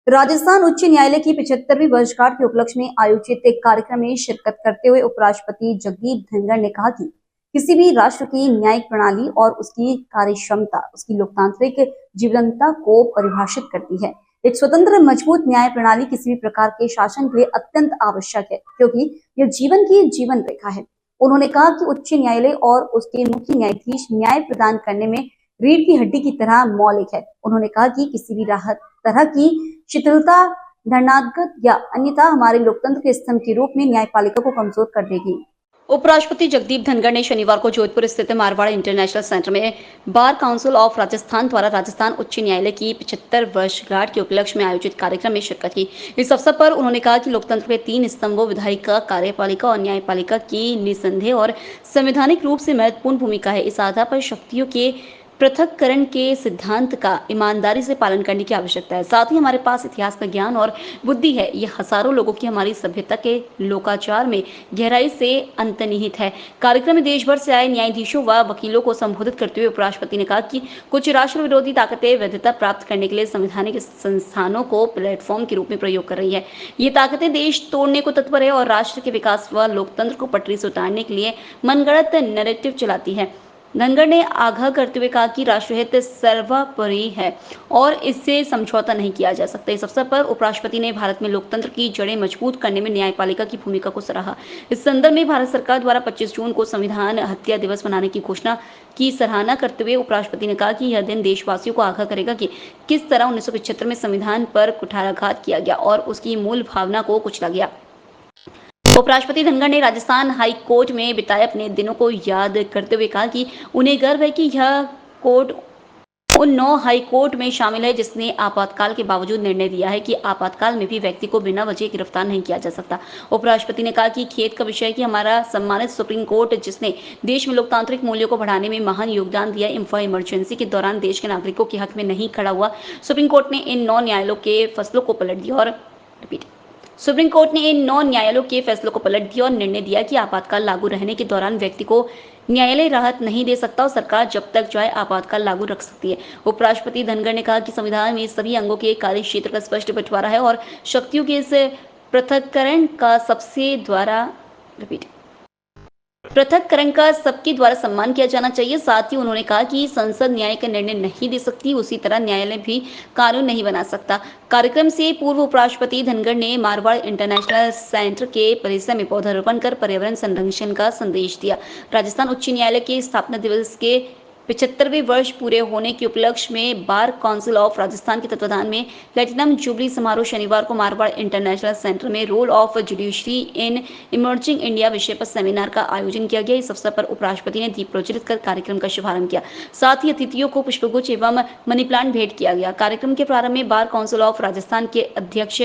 राजस्थान उच्च न्यायालय की 75वीं वर्षगांठ के उपलक्ष्य में आयोजित एक कार्यक्रम में शिरकत करते हुए उपराष्ट्रपति जगदीप धनखड़ ने कहा कि किसी भी राष्ट्र की न्यायिक प्रणाली और उसकी कार्यक्षमता उसकी लोकतांत्रिक जीवंतता को परिभाषित करती है। एक स्वतंत्र मजबूत न्याय प्रणाली किसी भी प्रकार के शासन के लिए अत्यंत आवश्यक है, क्योंकि यह जीवन की जीवन रेखा है। उन्होंने कहा कि उच्च न्यायालय और उसके मुख्य न्यायाधीश न्याय प्रदान करने में रीढ़ की हड्डी की तरह मौलिक है। उन्होंने कहा कि किसी भी तरह की शिथिलता धनात्मक या अन्यथा हमारे लोकतंत्र के स्तंभ के रूप में न्यायपालिका को कमजोर कर देगी। उपराष्ट्रपति जगदीप धनखड़ ने शनिवार को जोधपुर स्थित मारवाड़ इंटरनेशनल सेंटर में बार काउंसिल ऑफ राजस्थान द्वारा राजस्थान उच्च न्यायालय की 75 वर्षगांठ के उपलक्ष्य में आयोजित कार्यक्रम में शिरकत की। इस अवसर पर उन्होंने कहा कि लोकतंत्र के 3 स्तंभों विधायिका, कार्यपालिका और न्यायपालिका की निसंदेह और संवैधानिक रूप से महत्वपूर्ण भूमिका है। इस आधार पर शक्तियों के पृथक्करण के सिद्धांत का ईमानदारी से पालन करने की आवश्यकता है। साथ ही हमारे पास इतिहास का ज्ञान और बुद्धि है। यह हजारों लोगों की हमारी सभ्यता के लोकाचार में गहराई से अंतर्निहित है। कार्यक्रम में देश भर से आए न्यायाधीशों व वकीलों को संबोधित करते हुए उपराष्ट्रपति ने कहा कि कुछ राष्ट्र विरोधी ताकतें वैधता प्राप्त करने के लिए संवैधानिक संस्थानों को प्लेटफॉर्म के रूप में प्रयोग कर रही है। ये ताकतें देश तोड़ने को तत्पर है और राष्ट्र के विकास व लोकतंत्र को पटरी से उतारने के लिए मनगढ़ंत नैरेटिव चलाती है। धनखड़ ने आगाह करते हुए कहा कि राष्ट्रहित सर्वोपरि है और इससे समझौता नहीं किया जा सकता। इस अवसर पर उपराष्ट्रपति ने भारत में लोकतंत्र की जड़ें मजबूत करने में न्यायपालिका की भूमिका को सराहा। इस संदर्भ में भारत सरकार द्वारा 25 जून को संविधान हत्या दिवस मनाने की घोषणा की सराहना करते हुए उपराष्ट्रपति ने कहा कि यह दिन देशवासियों को आगाह करेगा कि किस तरह 1975 में संविधान पर कुठाराघात किया गया और उसकी मूल भावना को कुचला गया। उपराष्ट्रपति धनखड़ ने राजस्थान हाई कोर्ट में बिताए अपने दिनों को याद करते हुए कहा कि उन्हें गर्व है कि यह कोर्ट उन 9 हाई कोर्ट में शामिल है जिसने आपातकाल के बावजूद निर्णय दिया है कि आपातकाल में भी व्यक्ति को बिना वजह गिरफ्तार नहीं किया जा सकता। उपराष्ट्रपति ने कहा कि खेद का विषय है कि हमारा सम्मानित सुप्रीम कोर्ट, जिसने देश में लोकतांत्रिक मूल्यों को बढ़ाने में महान योगदान दिया, इमरजेंसी के दौरान देश के नागरिकों के हक में नहीं खड़ा हुआ। सुप्रीम कोर्ट ने इन 9 न्यायालयों के फैसलों को पलट दिया और सुप्रीम कोर्ट ने इन 9 न्यायालयों के फैसलों को पलट दिया और निर्णय दिया कि आपातकाल लागू रहने के दौरान व्यक्ति को न्यायालय राहत नहीं दे सकता और सरकार जब तक चाहे आपातकाल लागू रख सकती है। उपराष्ट्रपति धनखड़ ने कहा कि संविधान में सभी अंगों के कार्य क्षेत्र का स्पष्ट बंटवारा है और शक्तियों के इस पृथक्करण का सबके द्वारा सम्मान किया जाना चाहिए। साथ ही उन्होंने कहा कि संसद न्याय का निर्णय नहीं दे सकती, उसी तरह न्यायालय भी कानून नहीं बना सकता। कार्यक्रम से पूर्व उपराष्ट्रपति धनखड़ ने मारवाड़ इंटरनेशनल सेंटर के परिसर में पौधारोपण कर पर्यावरण संरक्षण का संदेश दिया। राजस्थान उच्च न्यायालय के स्थापना दिवस के 75वें वर्ष पूरे होने के उपलक्ष्य में बार काउंसिल ऑफ राजस्थान के तत्वाधान में प्लेटिनम जुबली समारोह शनिवार को मारवाड़ इंटरनेशनल सेंटर में role of judiciary in emerging India विषय पर सेमिनार का आयोजन किया गया। इस अवसर पर उपराष्ट्रपति ने दीप प्रज्वलित कर कार्यक्रम का शुभारंभ किया। साथ ही अतिथियों को पुष्पगुच्छ एवं मनी प्लांट भेंट किया गया। कार्यक्रम के प्रारंभ में बार काउंसिल ऑफ राजस्थान के अध्यक्ष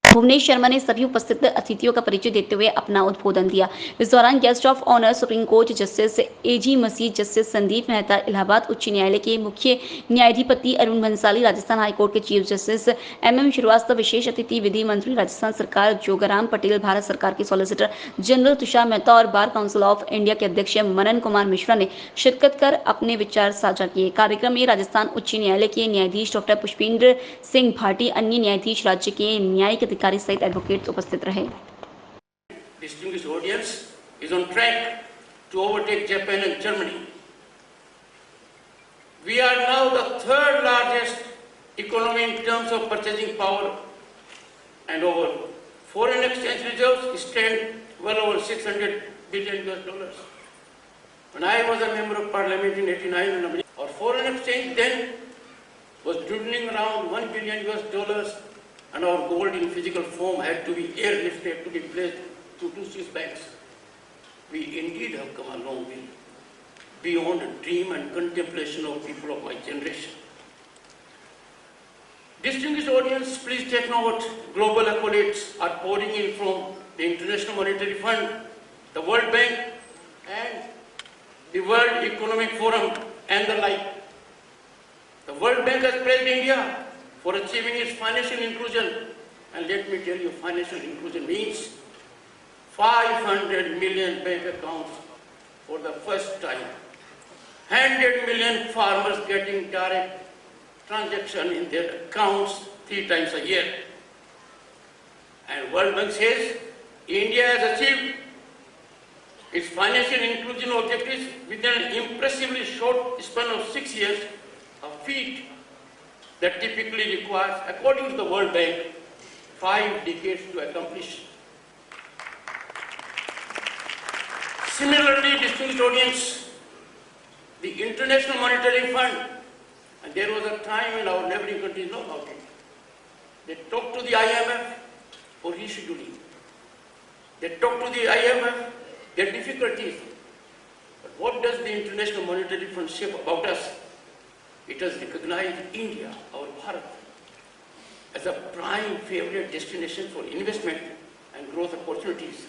भुवनेश शर्मा ने सभी उपस्थित अतिथियों का परिचय देते हुए अपना उद्बोधन दिया। इस दौरान guest of honour supreme court justice AG Masih, justice Sandeep Mehta, Allahabad उच्च न्यायालय के मुख्य न्यायाधिपति अरुण भंसाली, राजस्थान हाईकोर्ट के चीफ जस्टिस MM श्रीवास्तव, विशेष अतिथि विधि मंत्री राजस्थान सरकार जोगाराम पटेल, भारत सरकार के सॉलिसिटर जनरल तुषार मेहता और बार काउंसिल ऑफ इंडिया के अध्यक्ष मनन कुमार मिश्रा ने शिरकत कर अपने विचार साझा किए। कार्यक्रम में राजस्थान उच्च न्यायालय के न्यायाधीश डॉक्टर पुष्पेंद्र सिंह भाटी, अन्य न्यायाधीश, राज्य के न्यायिक अधिकारी सहित एडवोकेट उपस्थित रहे। Distinguished audience is on track to overtake Japan and Germany. We are now the third largest economy in terms of purchasing power, and our foreign exchange reserves stand well over $600 billion. When I was a member of parliament in 1989, our foreign exchange then was dwindling around $1 billion. And our gold in physical form had to be airlifted to be placed to 2 Swiss banks. We indeed have come a long way, beyond the dream and contemplation of people of my generation. Distinguished audience, please take note, global accolades are pouring in from the International Monetary Fund, the World Bank, and the World Economic Forum, and the like. The World Bank has praised India for achieving its financial inclusion, and let me tell you, financial inclusion means 500 million bank accounts for the first time, 100 million farmers getting direct transaction in their accounts 3 times a year. And World Bank says India has achieved its financial inclusion objectives within an impressively short span of 6 years, a feat that typically requires, according to the World Bank, 5 decades to accomplish. Similarly, distinguished audience, the International Monetary Fund, and there was a time when our neighboring countries know about it. They talked to the IMF for rescheduling. They talked to the IMF, their difficulties. But what does the International Monetary Fund say about us? It has recognized India, our Bharat, as a prime favorite destination for investment and growth opportunities.